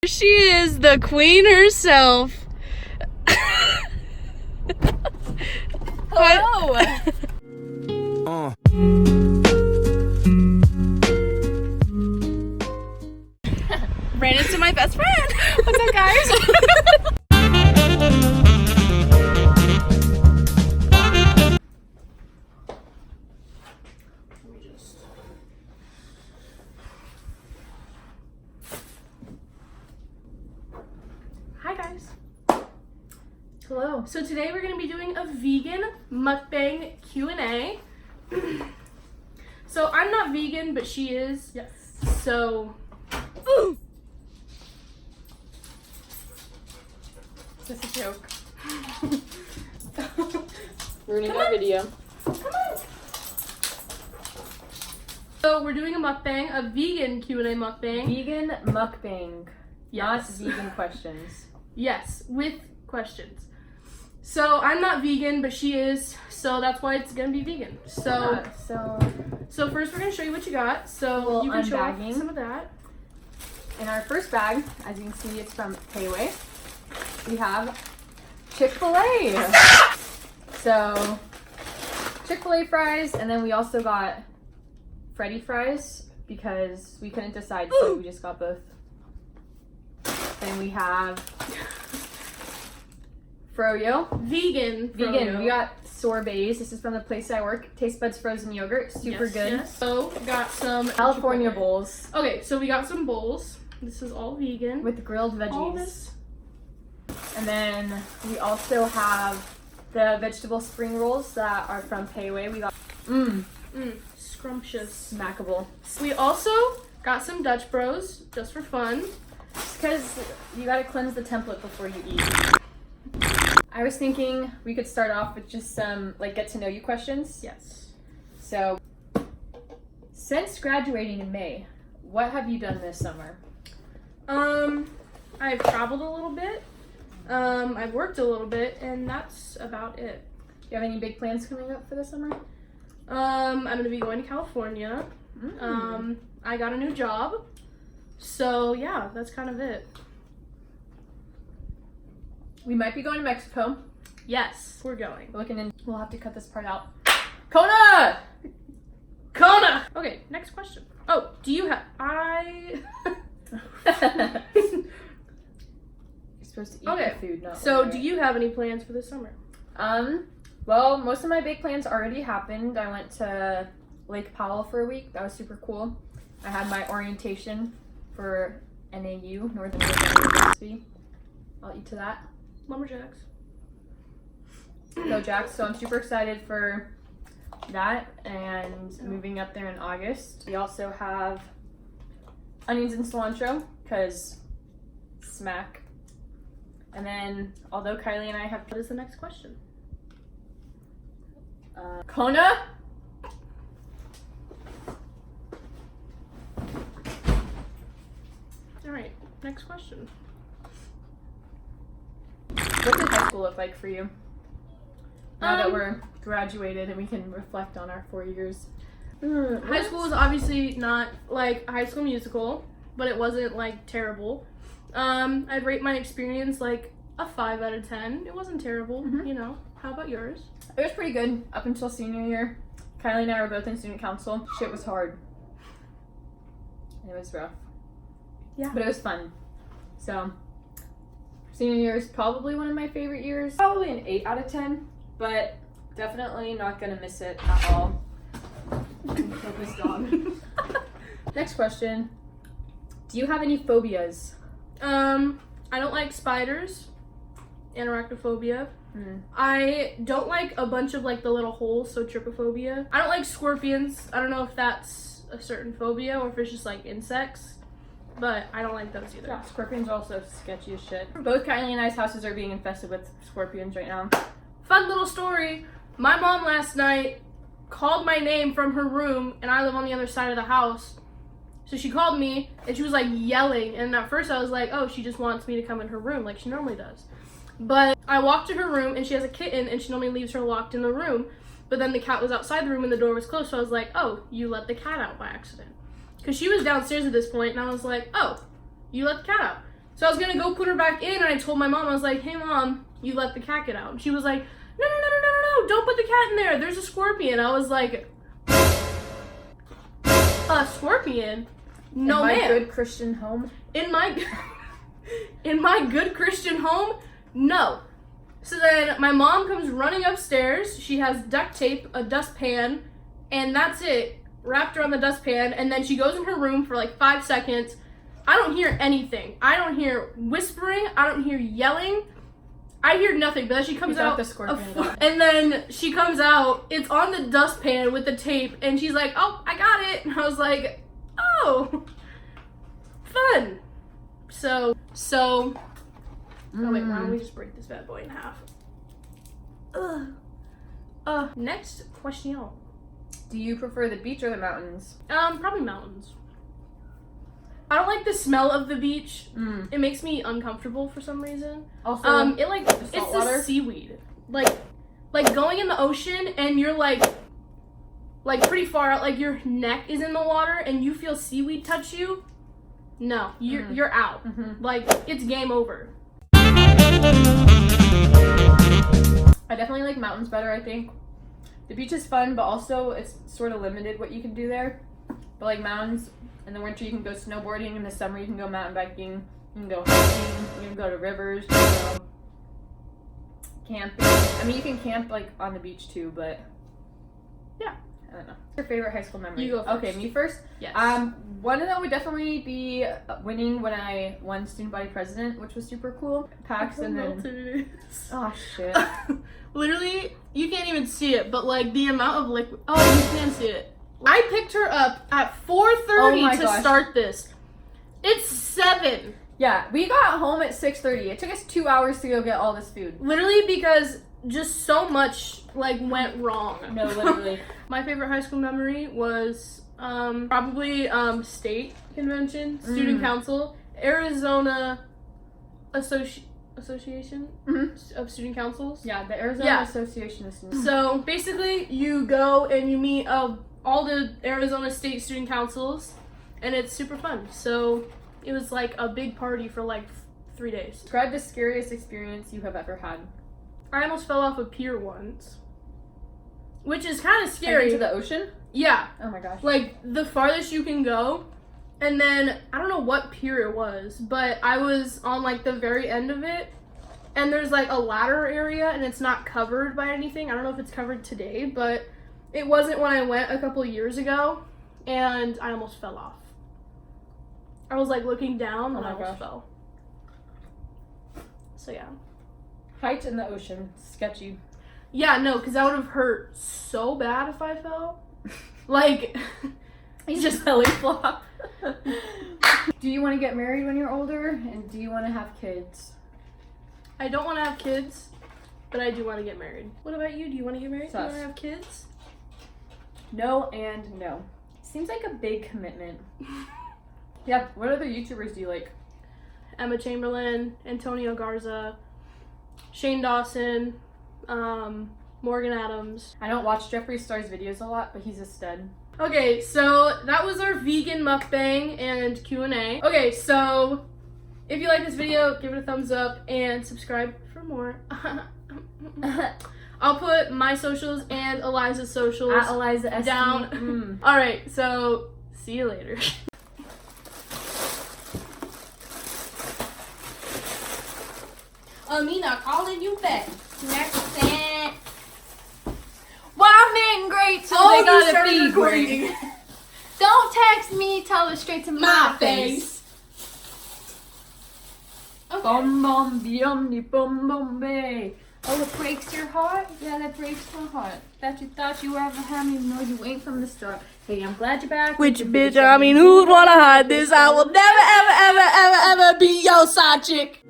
She is the queen herself. Hello. Ran into my best friend. What's up, guys? Hi guys. Hello. So today we're going to be doing a vegan mukbang Q&A. So I'm not vegan, but she is. Yes. So Just a joke. Ruining our video. come on. So we're doing a mukbang, a vegan Q&A mukbang. Vegan mukbang. Not Yes. vegan questions. Yes, with questions. So I'm not vegan, but she is. So that's why it's gonna be vegan. So So first we're gonna show you what you got. So Little you can show off unbagging. some of that. in our first bag, as you can see, it's from Payway. We have Chick-fil-A. So Chick-fil-A fries, and then we also got Freddy fries because we couldn't decide, so we just got both. Then we have Froyo. Vegan. Vegan. froyo. We got sorbets. This is from the place I work. Taste Buds frozen yogurt. Super Yes, good. yes. So we got some California bowls Okay, so we got some bowls. This is all vegan. with grilled all veggies. this. And then we also have the vegetable spring rolls that are from Payway. We got Scrumptious. smackable. We also got some Dutch Bros just for fun. Because you gotta cleanse the template before you eat. I was thinking we could start off with just some like get to know you questions. Yes. So, since graduating in May, what have you done this summer? I've traveled a little bit. I've worked a little bit, and that's about it. Do you have any big plans coming up for the summer? I'm gonna be going to California. I got a new job. So yeah, that's kind of it. We might be going to Mexico. Yes, we're going. We're looking in. We'll have to cut this part out. Kona! Kona! Okay, next question. Oh, do you have You're supposed to eat Okay, the food, not So order do it. you have any plans for this summer? Well, most of my big plans already happened. I went to Lake Powell for a week. That was super cool. I had my orientation for NAU, Northern Arizona University. I'll eat to that. Lumberjacks. Go Jacks. So I'm super excited for that and moving up there in August. We also have onions and cilantro because smack. And then, although Kylie and I have What is the next question? Kona? Alright, next question. What did high school look like for you? Now that Um, we're graduated and we can reflect on our 4 years. High school was obviously not like High School Musical, but it wasn't like terrible. I'd rate my experience like a 5 out of 10. It wasn't terrible, you know. How about yours? It was pretty good up until senior year. Kylie and I were both in student council. Shit was hard. And it was rough. Yeah. But it was fun. So, senior year is probably one of my favorite years. Probably an 8 out of 10, but definitely not gonna miss it at all. Focus dog. Next question. Do you have any phobias? I don't like spiders. Arachnophobia. I don't like a bunch of like the little holes, so trypophobia. I don't like scorpions. I don't know if that's a certain phobia or if it's just like insects, but I don't like those either. Yeah, scorpions are also sketchy as shit. Both Kylie and I's houses are being infested with scorpions right now. Fun little story. My mom last night called my name from her room, and I live on the other side of the house. So she called me, and she was like yelling, and at first I was like, oh, she just wants me to come in her room like she normally does. But I walked to her room, and she has a kitten, and she normally leaves her locked in the room. But then the cat was outside the room, and the door was closed, so I was like, oh, you let the cat out by accident. Because she was downstairs at this point, and I was like, oh, you let the cat out. So I was gonna go put her back in, and I told my mom, I was like, hey mom, you let the cat get out. And she was like, no, don't put the cat in there. There's a scorpion. I was like, a scorpion? No, in my ma'am. good Christian home? In my good Christian home? No. So then my mom comes running upstairs. She has duct tape, a dustpan, and that's it. Wrapped around the dustpan, and then she goes in her room for like 5 seconds. I don't hear anything. I don't hear whispering. I don't hear yelling. I hear nothing, but then she comes out, the scorpion and then she comes out, it's on the dustpan with the tape, and she's like, oh, I got it. And I was like, oh, fun. So, oh wait, why don't we just break this bad boy in half? Next question. Do you prefer the beach or the mountains? Probably mountains. I don't like the smell of the beach. It makes me uncomfortable for some reason. Also, it's the seaweed. Like going in the ocean and you're like pretty far out, like your neck is in the water and you feel seaweed touch you. No, you're out. Like it's game over. I definitely like mountains better, I think. The beach is fun, but also it's sort of limited what you can do there. But like mountains, in the winter you can go snowboarding, in the summer you can go mountain biking, you can go hiking, you can go to rivers, you can go camping. I mean, you can camp like on the beach too, but yeah, I don't know. What's your favorite high school memory? You go first. Okay, me first? Yes. One of them would definitely be winning when I won student body president, which was super cool. PAX and then... Oh, shit. Literally, you can't even see it, but like the amount of liquid... Oh, you can see it. I picked her up at 4:30 to start this. It's 7. Yeah, we got home at 6:30. It took us 2 hours to go get all this food. Literally because just so much like went wrong. No, literally. My favorite high school memory was probably state convention, student council, Arizona Association of Student Councils. Yeah, the Arizona Association of Students. So basically, you go and you meet all the Arizona State Student Councils, and it's super fun. So it was like a big party for like 3 days. Describe the scariest experience you have ever had. I almost fell off a pier once, which is kind of scary. Into the ocean? Yeah. Oh my gosh. Like the farthest you can go. And then I don't know what pier it was, but I was on like the very end of it, and there's like a ladder area and it's not covered by anything. I don't know if it's covered today, but it wasn't when I went a couple years ago, and I almost fell off. I was like looking down and I almost fell. So yeah. Height in the ocean. Sketchy. Yeah, no, because that would have hurt so bad if I fell. Like, you just belly flop. Do you want to get married when you're older? And do you want to have kids? I don't want to have kids, but I do want to get married. What about you? Do you want to get married? Sus. Do you want to have kids? No and no. Seems like a big commitment. Yeah, what other YouTubers do you like? Emma Chamberlain, Antonio Garza, Shane Dawson, Morgan Adams. I don't watch Jeffree Star's videos a lot, but he's a stud. Okay, so that was our vegan mukbang and Q&A. Okay, so if you like this video, give it a thumbs up and subscribe for more. I'll put my socials and Eliza's socials At Eliza ST. down. All right, so see you later. Amina calling you back. Next time. Well, I'm in great, so they gotta be great. Don't text me, tell it straight to my face. Okay. Bum bum bum bum bay. Oh, it breaks your heart? Yeah, that breaks my heart. That you thought you ever had me, no, you ain't from the start. Hey, I'm glad you're back. Which bitch, I mean, who'd wanna hide this? I will never, ever, ever, ever, ever be your side chick.